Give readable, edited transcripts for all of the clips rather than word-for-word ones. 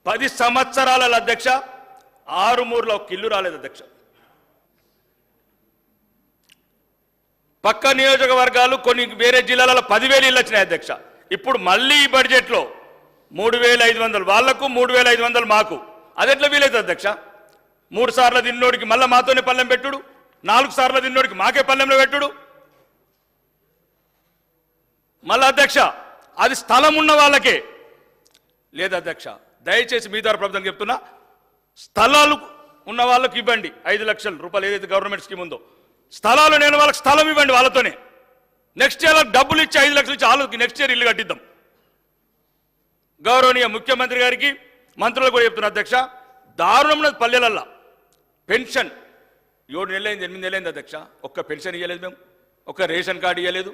10 సంవత్సరాల అధ్యక్ష ఆరుమూరులో ఒక ఇల్లు రాలేదు అధ్యక్ష. పక్క నియోజకవర్గాలు కొన్ని వేరే జిల్లాలలో 10,000 ఇళ్ళు వచ్చినాయి అధ్యక్ష. ఇప్పుడు మళ్ళీ ఈ బడ్జెట్లో 3,500 వాళ్లకు 3,500 మాకు. అది ఎట్లా వీలైతుంది అధ్యక్ష? 3 సార్లు తిన్నోడికి మళ్ళీ మాతోనే పల్లెం పెట్టుడు, 4 సార్లు తిన్నోడికి మాకే పల్లెంలో పెట్టుడు. మళ్ళీ అధ్యక్ష అది స్థలం ఉన్న వాళ్ళకే లేదు అధ్యక్ష. దయచేసి మీ ద్వారా ప్రభుత్వం చెప్తున్నా, స్థలాలు ఉన్న వాళ్ళకి ఇవ్వండి 5 లక్షల రూపాయలు ఏదైతే గవర్నమెంట్ స్కీమ్ ఉందో. స్థలాలు లేని వాళ్ళకి స్థలం ఇవ్వండి, వాళ్ళతోనే నెక్స్ట్ ఇయర్ డబ్బులు ఇచ్చి 5 లక్షలు ఇచ్చి వాళ్ళకి నెక్స్ట్ ఇయర్ ఇల్లు కట్టిద్దాం. గౌరవనీయ ముఖ్యమంత్రి గారికి మంత్రులు కూడా చెప్తున్నా అధ్యక్ష, దారుణం పల్లెలల్లా పెన్షన్ 7 నెలలైంది 8 నెలలైంది అధ్యక్ష, ఒక్క పెన్షన్ ఇవ్వలేదు మేము, ఒక్క రేషన్ కార్డు ఇవ్వలేదు.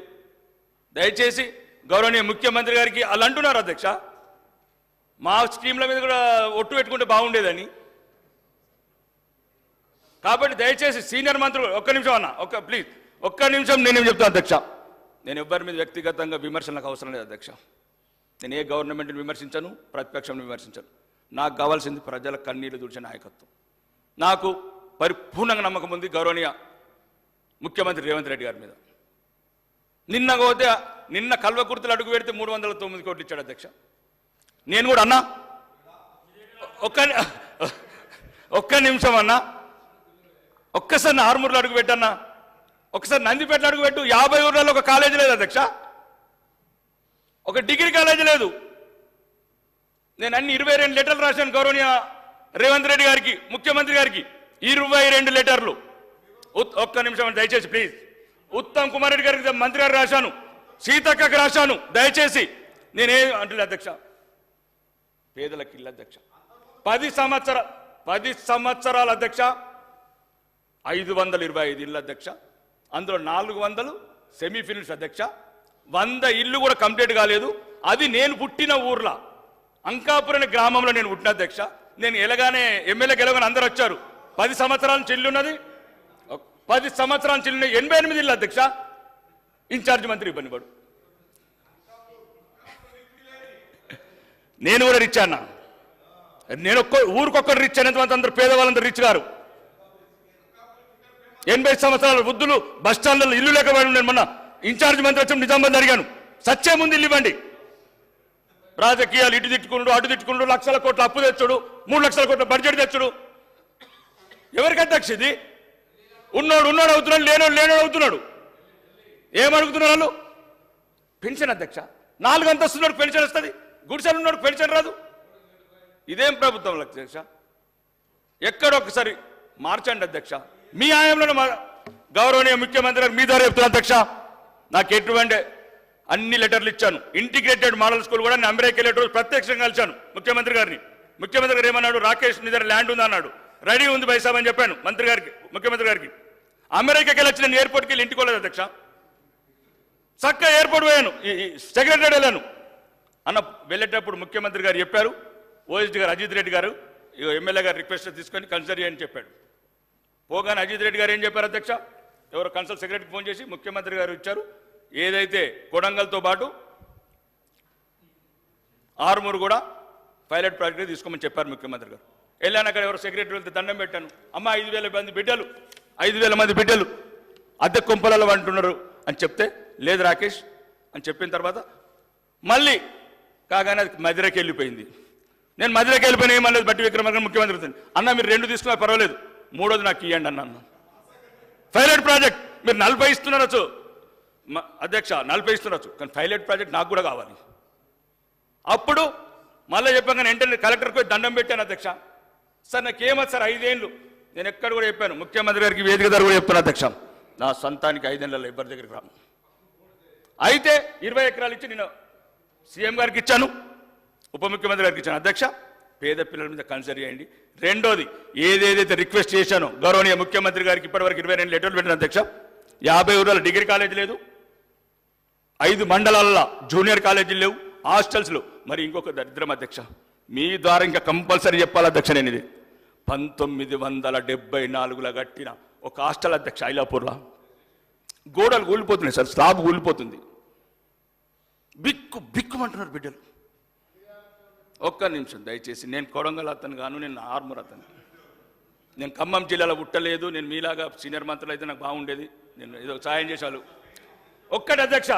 దయచేసి గౌరవనీయ ముఖ్యమంత్రి గారికి అలా అంటున్నారు అధ్యక్ష, మా స్కీమ్ల మీద కూడా ఒట్టు పెట్టుకుంటే బాగుండేదని. కాబట్టి దయచేసి సీనియర్ మంత్రులు ఒక్క నిమిషం అన్న, ప్లీజ్ ఒక్క నిమిషం నేనేం చెప్తాను అధ్యక్ష. నేను ఎవ్వరి మీద వ్యక్తిగతంగా విమర్శలకు అవసరం లేదు అధ్యక్ష. నేను ఏ గవర్నమెంట్ని విమర్శించను, ప్రతిపక్షం విమర్శించను. నాకు కావాల్సింది ప్రజల కన్నీళ్లు తుడిచే నాయకత్వం. నాకు పరిపూర్ణంగా నమ్మకం ఉంది గౌరవనీయ ముఖ్యమంత్రి రేవంత్ రెడ్డి గారి మీద. నిన్న కల్వకుర్తిలో అడుగు పెడితే 309 కోట్లు ఇచ్చాడు అధ్యక్ష. నేను కూడా అన్నా, ఒక్క నిమిషం అన్నా, ఒక్కసారి ఆరుమూరులో అడుగు పెట్టన్నా, ఒకసారి నందిపేటలో అడుగు పెట్టు. 50 ఊర్లలో ఒక కాలేజీ లేదు అధ్యక్ష, ఒక డిగ్రీ కాలేజీ లేదు. నేను అన్ని 22 లెటర్లు రాశాను గౌరవనీయ రేవంత్ రెడ్డి గారికి, ముఖ్యమంత్రి గారికి 22 లెటర్లు. ఒక్క నిమిషం దయచేసి ప్లీజ్. ఉత్తమ్ కుమార్ రెడ్డి గారికి మంత్రి గారికి రాశాను, సీతక్కకి రాశాను. దయచేసి నేనేం అంటున్నా అధ్యక్ష, పేదలకు ఇల్లు అధ్యక్ష 10 సంవత్సరాల అధ్యక్ష 525 ఇళ్ళు అధ్యక్ష. అందులో 400 సెమీఫినిష్ అధ్యక్ష. 100 ఇళ్ళు కూడా కంప్లీట్ కాలేదు. అది నేను పుట్టిన ఊర్లో అంకాపురం అనే గ్రామంలో నేను పుట్టిన అధ్యక్ష. నేను ఎమ్మెల్యే గెలవగానే అందరూ వచ్చారు. 10 సంవత్సరాల చెల్లి ఉన్నది, 10 సంవత్సరాల చెల్లి 88 ఇళ్ళు అధ్యక్ష. ఇన్ఛార్జ్ మంత్రి ఇబ్బంది పడు. నేను కూడా రిచ్ అన్నా, నేను ఊరికొక్కరు రిచ్ అనేంత అందరూ పేదవాళ్ళందరూ రిచ్ గారు. 80 సంవత్సరాల వృద్ధులు బస్ స్టాండ్లలో ఇల్లు లేకపోయి నేను మొన్న ఇన్ఛార్జ్ మంత్రి వచ్చి నిజామాబాద్ అడిగాను, సచ్చే ముందు ఇల్లు ఇవ్వండి. రాజకీయాలు ఇటు తిట్టుకున్నాడు అటు తిట్టుకున్నాడు, లక్షల కోట్ల అప్పు తెచ్చుడు, 3 లక్షల కోట్ల బడ్జెట్ తెచ్చుడు. ఎవరికి అధ్యక్ష ఇది? ఉన్నోడు అవుతున్నాడు, లేనోడు అవుతున్నాడు. ఏమడుగుతున్నారు వాళ్ళు? పెన్షన్ అధ్యక్ష. 4 అంతస్తున్నోడు పెన్షన్ వస్తుంది, గుడిసెలు ఉన్నోడు పెన్షన్ రాదు. ఇదేం ప్రభుత్వం అధ్యక్ష? ఎక్కడొక్కసారి మార్చండి అధ్యక్ష. మీ ఆయంలో గౌరవనీయ ముఖ్యమంత్రి గారు మీ ద్వారా చెప్తున్నా అధ్యక్ష, నాకు ఎటువంటి అన్ని లెటర్లు ఇచ్చాను. ఇంటిగ్రేటెడ్ మోడల్ స్కూల్ కూడా నేను అమెరికా వెళ్ళే రోజు ప్రత్యక్షంగా కలిశాను ముఖ్యమంత్రి గారిని. ముఖ్యమంత్రి గారు ఏమన్నాడు? రాకేష్ నీ దగ్గర ల్యాండ్ ఉంది అన్నాడు. రెడీ ఉంది బైసాబ్ అని చెప్పాను మంత్రి గారికి, ముఖ్యమంత్రి గారికి. అమెరికాకి వెళ్ళి వచ్చి నేను ఎయిర్పోర్ట్కి వెళ్ళి ఇంటికి వెళ్ళలేదు అధ్యక్ష. చక్కగా ఎయిర్పోర్ట్ పోయాను, సెక్రటరీ వెళ్ళాను అన్న. వెళ్ళేటప్పుడు ముఖ్యమంత్రి గారు చెప్పారు, ఓఎస్డీ గారు అజిత్ రెడ్డి గారు ఎమ్మెల్యే గారు రిక్వెస్ట్ తీసుకొని కన్సల్ట్ చేయని చెప్పాడు. పోగానే అజిత్ రెడ్డి గారు ఏం చెప్పారు అధ్యక్ష? ఎవరో కన్సల్ట్ సెక్రటరీకి ఫోన్ చేసి ముఖ్యమంత్రి గారు ఇచ్చారు, ఏదైతే కొడంగల్తో పాటు ఆరుమూరు కూడా పైలట్ ప్రాజెక్ట్ తీసుకోమని చెప్పారు ముఖ్యమంత్రి గారు. వెళ్ళాను, అక్కడ ఎవరో సెక్రటరీ వెళ్తే దండం పెట్టాను. అమ్మ 5,000 మంది బిడ్డలు అద్దె కొంపలలో అంటున్నారు అని చెప్తే, లేదు రాకేష్ అని చెప్పిన తర్వాత మళ్ళీ కాగానే అది మదిరకి వెళ్ళిపోయింది. నేను మదిరకి వెళ్ళిపోయినా ఏమలేదు. బట్టి విక్రమార్క ముఖ్యమంత్రి అన్న మీరు 2 తీసుకున్నా పర్వాలేదు, 3వది నాకు ఇవ్వండి అన్న. పైలట్ ప్రాజెక్ట్ మీరు 40 ఇస్తున్నారచ్చు అధ్యక్ష, 40 ఇస్తున్నారచ్చు, కానీ పైలట్ ప్రాజెక్ట్ నాకు కూడా కావాలి. అప్పుడు మళ్ళీ చెప్పాను, వెంటనే కలెక్టర్కి పోయి దండం పెట్టాను అధ్యక్ష. సార్ నాకేమది సార్ 5 ఏళ్ళు, నేను ఎక్కడ కూడా చెప్పాను ముఖ్యమంత్రి గారికి వేదిక ద్వారా కూడా చెప్తాను అధ్యక్ష, నా సొంతానికి 5 ఏళ్ళలో ఎవరి దగ్గరికి రాను. అయితే 20 ఎకరాలు ఇచ్చి నేను సీఎం గారికి ఇచ్చాను, ఉప ముఖ్యమంత్రి గారికి ఇచ్చాను. అధ్యక్ష పేద పిల్లల మీద కన్సిడర్ చేయండి. రెండోది ఏదేదైతే రిక్వెస్ట్ చేశానో గౌరవనీయ ముఖ్యమంత్రి గారికి ఇప్పటివరకు 22 లెటర్లు పెట్టిన అధ్యక్ష. 50 ఊర్లలో డిగ్రీ కాలేజీ లేదు, 5 మండలాల్లో జూనియర్ కాలేజీలు లేవు, హాస్టల్స్లో. మరి ఇంకొక దరిద్రం అధ్యక్ష, మీ ద్వారా ఇంకా కంపల్సరీ చెప్పాలి అధ్యక్ష. నేను ఇది 1974లో కట్టిన ఒక హాస్టల్ అధ్యక్ష, ఐలాపూర్లో. గోడలు కూలిపోతున్నాయి సార్, స్లాబ్ కూలిపోతుంది. బిక్కుమంటున్నారు బిడ్డలు. ఒక్క నిమిషం దయచేసి. నేను కొడంగల్ అతను గాను, నేను ఆర్మూర్ అతను. నేను ఖమ్మం జిల్లాలో పుట్టలేదు. నేను మీలాగా సీనియర్ మంత్రులు అయితే నాకు బాగుండేది. నేను ఏదో సాయం చేశాను. ఒక్కటి అధ్యక్ష,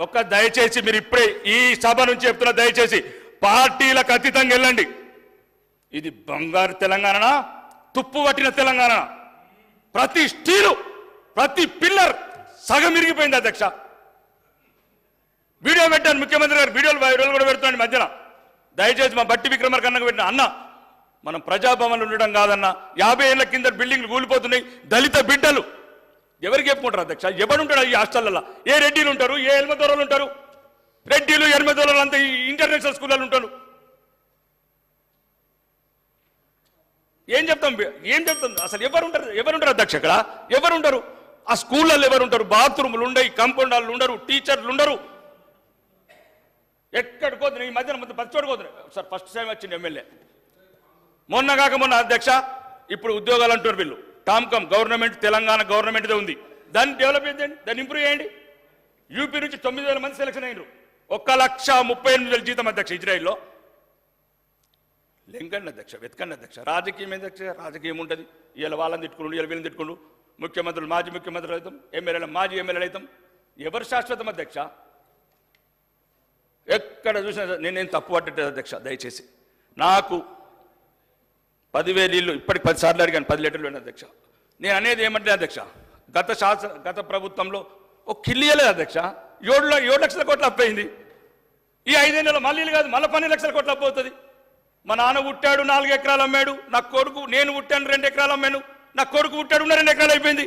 ఒక్క దయచేసి మీరు ఇప్పుడే ఈ సభ నుంచి చెప్తున్నా, దయచేసి పార్టీలకు అతీతంగా వెళ్ళండి. ఇది బంగారు తెలంగాణ, తుప్పు పట్టిన తెలంగాణ. ప్రతి స్టీలు, ప్రతి పిల్లర్ సగం ఇరిగిపోయింది అధ్యక్ష. వీడియో పెట్టాను ముఖ్యమంత్రి గారు, వీడియోలు కూడా పెడుతున్నాను మధ్యన. దయచేసి మా బట్టి విక్రమార్క అన్నకు పెట్టిన అన్న, మనం ప్రజాభవన్లు ఉండడం కాదన్న, 50 ఏళ్ల కింద బిల్డింగ్లు కూలిపోతున్నాయి. దళిత బిడ్డలు ఎవరికి చెప్పుకుంటారు అధ్యక్ష? ఎవడుంటాడు ఈ హాస్టల్లో? ఏ రెడ్డిలు ఉంటారు, ఏ ఎల్మదొరలు ఉంటారు? రెడ్డిలు ఎల్మదొరలు అంతా ఇంటర్నేషనల్ స్కూళ్ళలో ఉంటారు. ఏం చెప్తాం అసలు? ఎవరుంటారు అధ్యక్ష ఇక్కడ? ఎవరుంటారు ఆ స్కూళ్ళల్లో? ఎవరుంటారు? బాత్రూములు ఉండయి, కాంపౌండాలు ఉండరు, టీచర్లు ఉండరు. ఎక్కడికి పోతున్నాయి ఈ మధ్యన? మొత్తం 10 చోటుకు పోతున్నాయి. సార్ ఫస్ట్ టైం వచ్చింది ఎమ్మెల్యే మొన్న అధ్యక్ష. ఇప్పుడు ఉద్యోగాలు అంటారు వీళ్ళు. టామ్కమ్ గవర్నమెంట్, తెలంగాణ గవర్నమెంట్దే ఉంది. దాన్ని డెవలప్ చేయండి, దాన్ని ఇంప్రూవ్ చేయండి. యూపీ నుంచి 9,000 మంది సెలక్షన్ అయ్యారు. 1,38,000 జీతం అధ్యక్ష ఇజ్రాయిల్లో. లెంకండి అధ్యక్ష, వెతకండి అధ్యక్ష. రాజకీయం అధ్యక్ష, రాజకీయం ఉంటుంది. ఇలా వాళ్ళని తిట్టుకుండు, ఇలా వీళ్ళని తిట్టుకుండు. ముఖ్యమంత్రులు, మాజీ ముఖ్యమంత్రులు అవుతాం, ఎమ్మెల్యేలు, మాజీ ఎమ్మెల్యేలు అవుతాం. ఎవరు శాశ్వతం అధ్యక్ష? ఎక్కడ చూసినా నేనేం తప్పు పట్టలేదు అధ్యక్ష. దయచేసి నాకు 10,000 ఇల్లు ఇప్పటికి 10 సార్లు అడిగాను, 10 లీటర్లు అయిన అధ్యక్ష. నేను అనేది ఏమంటే అధ్యక్ష, గత ప్రభుత్వంలో ఒక కిల్లియలేదు అధ్యక్ష. 7 లక్షల కోట్ల అప్పు అయింది. ఈ 5 ఏళ్ళలో మళ్ళీ కాదు, మళ్ళీ 12 లక్షల కోట్ల అప్పు అవుతుంది. మా నాన్న పుట్టాడు, 4 ఎకరాలు అమ్మాడు. నా కొడుకు, నేను పుట్టాను, 2 ఎకరాలు అమ్మాను. నా కొడుకు పుట్టాడు, 2 ఎకరాలు అయిపోయింది.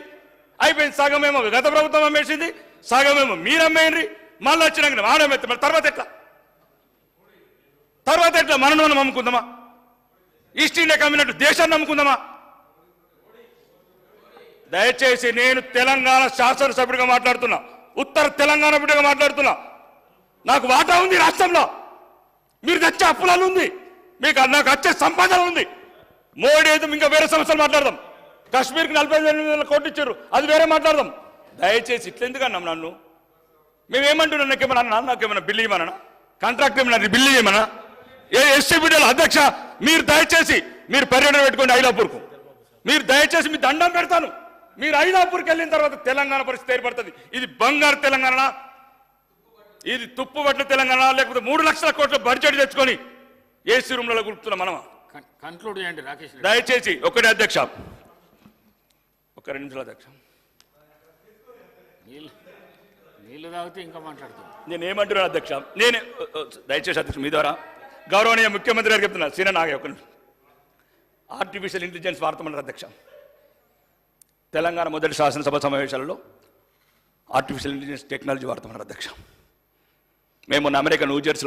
సగమేమో గత ప్రభుత్వం అమ్మేసింది, సగమేమో మీరు అమ్మేయండి. మళ్ళీ వచ్చినాక వాడమెత్త. మరి తర్వాత ఎట్లా మనం అమ్ముకుందామా? ఈస్ట్ ఇండియా కమ్యూనిటీ దేశాన్ని నమ్ముకుందామా? దయచేసి నేను తెలంగాణ శాసనసభ్యుడిగా మాట్లాడుతున్నా, ఉత్తర తెలంగాణ బిడ్డగా మాట్లాడుతున్నా. నాకు వాటా ఉంది రాష్ట్రంలో. మీరు తెచ్చే అప్పులలో ఉంది, నాకు వచ్చే సంపాదన ఉంది. మోడీ అయితే ఇంకా వేరే సమస్యలు మాట్లాడదాం. కాశ్మీర్కి 45,000 కోట్లు ఇచ్చారు, అది వేరే మాట్లాడదాం. దయచేసి ఇట్లెందుకు అన్నాం? నన్ను మేమేమంటున్నాం? నాకేమన్నా బిల్లు ఇవ్వమన్నా? కాంట్రాక్ట్ ఏమన్నా బిల్లు ఇవ్వమన్నా? ఎస్సీ బిడ్డలు అధ్యక్ష, మీరు దయచేసి మీరు పర్యటన పెట్టుకోండి ఐలాపూర్కు. మీరు దయచేసి మీ దండం పెడతాను. మీరు ఐలాపూర్కి వెళ్ళిన తర్వాత తెలంగాణ పరిస్థితి ఏర్పడుతుంది. ఇది బంగారు తెలంగాణ, ఇది తుప్పు పట్ల తెలంగాణ, లేకపోతే 3 లక్షల కోట్ల బడ్జెట్ తెచ్చుకొని ఏసీ రూమ్లలో గుర్తున్నాం మనం. కన్క్లూడ్ చేయండి రాకేష్. దయచేసి ఒకటే అధ్యక్ష, ఒక 2 నిమిషాలు అధ్యక్ష. నీళ్ళు తాగితే ఇంకా మాట్లాడుతున్నాను. నేను ఏమంటున్నాను అధ్యక్ష? నేను దయచేసి అధ్యక్ష మీ ద్వారా గౌరవనీయ ముఖ్యమంత్రి గారు చెప్తున్నారు. సీన నాగే ఒక ఆర్టిఫిషియల్ ఇంటెలిజెన్స్ వాడతామన్నారు అధ్యక్ష. తెలంగాణ మొదటి శాసనసభ సమావేశాలలో ఆర్టిఫిషియల్ ఇంటెలిజెన్స్ టెక్నాలజీ వాడతామన్నారు అధ్యక్ష. మేము అమెరికా న్యూజెర్సీలో